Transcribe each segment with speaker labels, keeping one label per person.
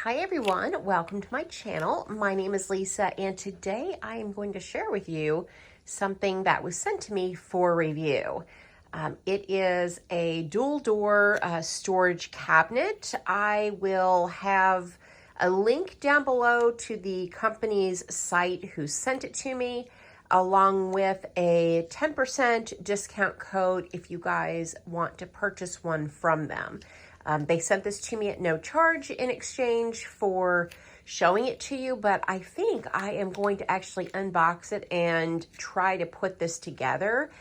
Speaker 1: Hi everyone, welcome to my channel. My name is Lisa and today I am going to share with you something that was sent to me for review. It is a dual door storage cabinet. I will have a link down below to the company's site who sent it to me, along with a 10% discount code if you guys want to purchase one from them. They sent this to me at no charge in exchange for showing it to you, but I think I am going to actually unbox it and try to put this together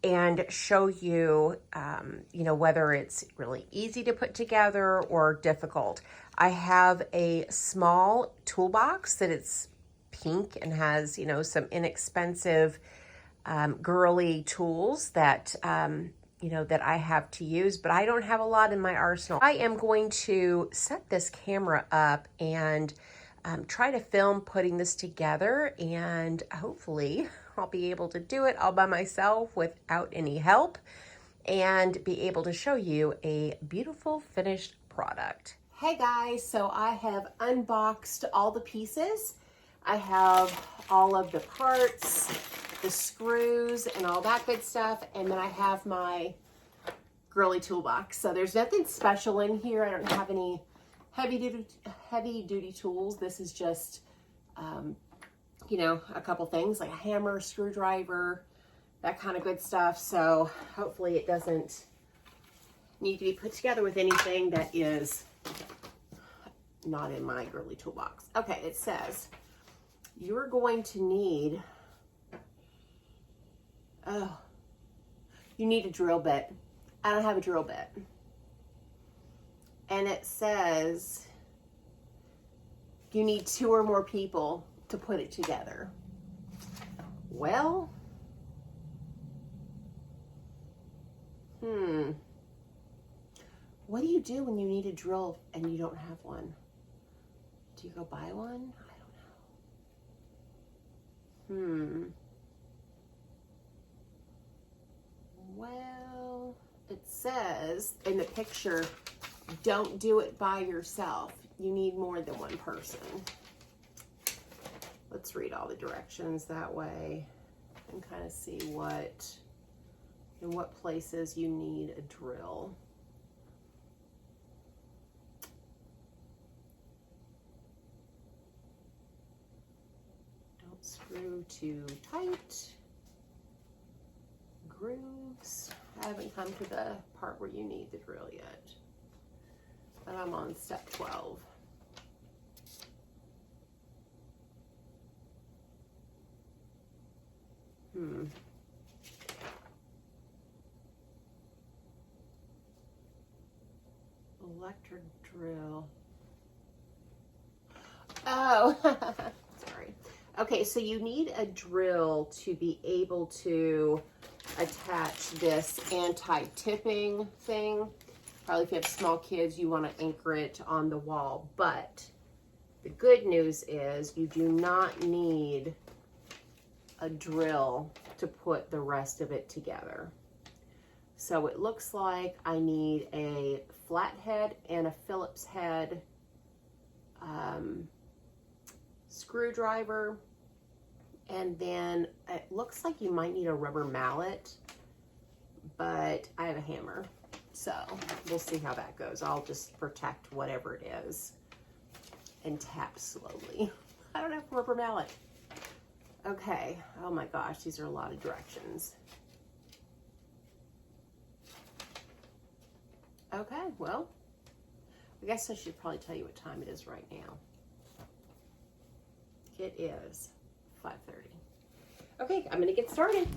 Speaker 1: and show you, whether it's really easy to put together or difficult. I have a small toolbox that it's pink and has, some inexpensive girly tools that that I have to use, but I don't have a lot in my arsenal. I am going to set this camera up and try to film putting this together, and hopefully I'll be able to do it all by myself without any help and be able to show you a beautiful finished product. Hey guys, so I have unboxed all the pieces. I have all of the parts, the screws and all that good stuff, and then I have my girly toolbox. So there's nothing special in here. I don't have any heavy duty tools. This is just a couple things like a hammer, screwdriver, that kind of good stuff. So hopefully it doesn't need to be put together with anything that is not in my girly toolbox. Okay, it says you're going to need you need a drill bit. I don't have a drill bit. And it says you need 2 or more people to put it together. Well, what do you do when you need a drill and you don't have one? Do you go buy one? I don't know. Well, it says in the picture, don't do it by yourself. You need more than one person. Let's read all the directions that way and kind of see in what places you need a drill. Don't screw too tight. Grooves. I haven't come to the part where you need the drill yet, but I'm on step 12. Electric drill. Oh, sorry. Okay, so you need a drill to be able to attach this anti-tipping thing. Probably if you have small kids, you want to anchor it on the wall. But the good news is you do not need a drill to put the rest of it together. So it looks like I need a flathead and a Phillips head screwdriver. And then it looks like you might need a rubber mallet, but I have a hammer. So we'll see how that goes. I'll just protect whatever it is and tap slowly. I don't have a rubber mallet. Okay. Oh my gosh, these are a lot of directions. Okay, well, I guess I should probably tell you what time it is right now. It is 5:30. Okay, I'm gonna get started.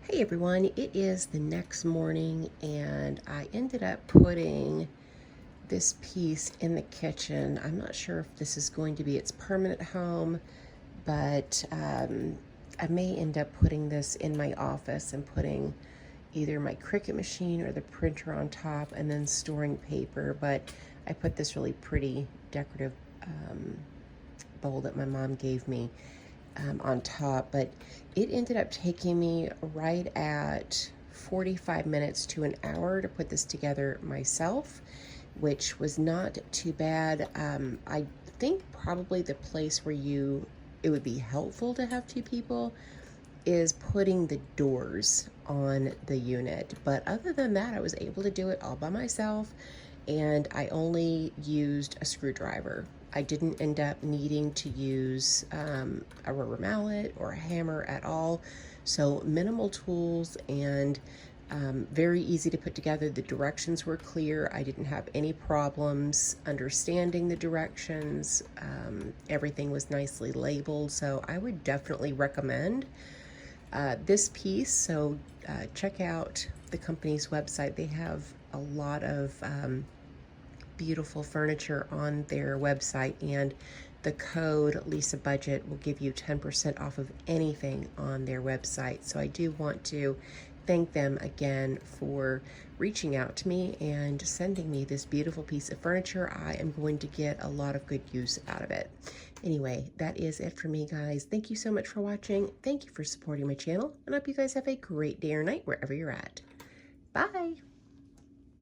Speaker 1: Hey everyone, it is the next morning and I ended up putting this piece in the kitchen. I'm not sure if this is going to be its permanent home, but I may end up putting this in my office and putting either my Cricut machine or the printer on top and then storing paper. But I put this really pretty decorative bowl that my mom gave me on top, but it ended up taking me right at 45 minutes to an hour to put this together myself, which was not too bad. I think probably the place where it would be helpful to have two people is putting the doors on the unit. But other than that, I was able to do it all by myself, and I only used a screwdriver. I didn't end up needing to use a rubber mallet or a hammer at all. So minimal tools and very easy to put together. The directions were clear. I didn't have any problems understanding the directions. Everything was nicely labeled. So I would definitely recommend this piece. So check out the company's website. They have a lot of beautiful furniture on their website, and the code Lisa Budget will give you 10% off of anything on their website. So I do want to thank them again for reaching out to me and sending me this beautiful piece of furniture. I am going to get a lot of good use out of it. Anyway, that is it for me, guys. Thank you so much for watching. Thank you for supporting my channel, and I hope you guys have a great day or night wherever you're at. Bye.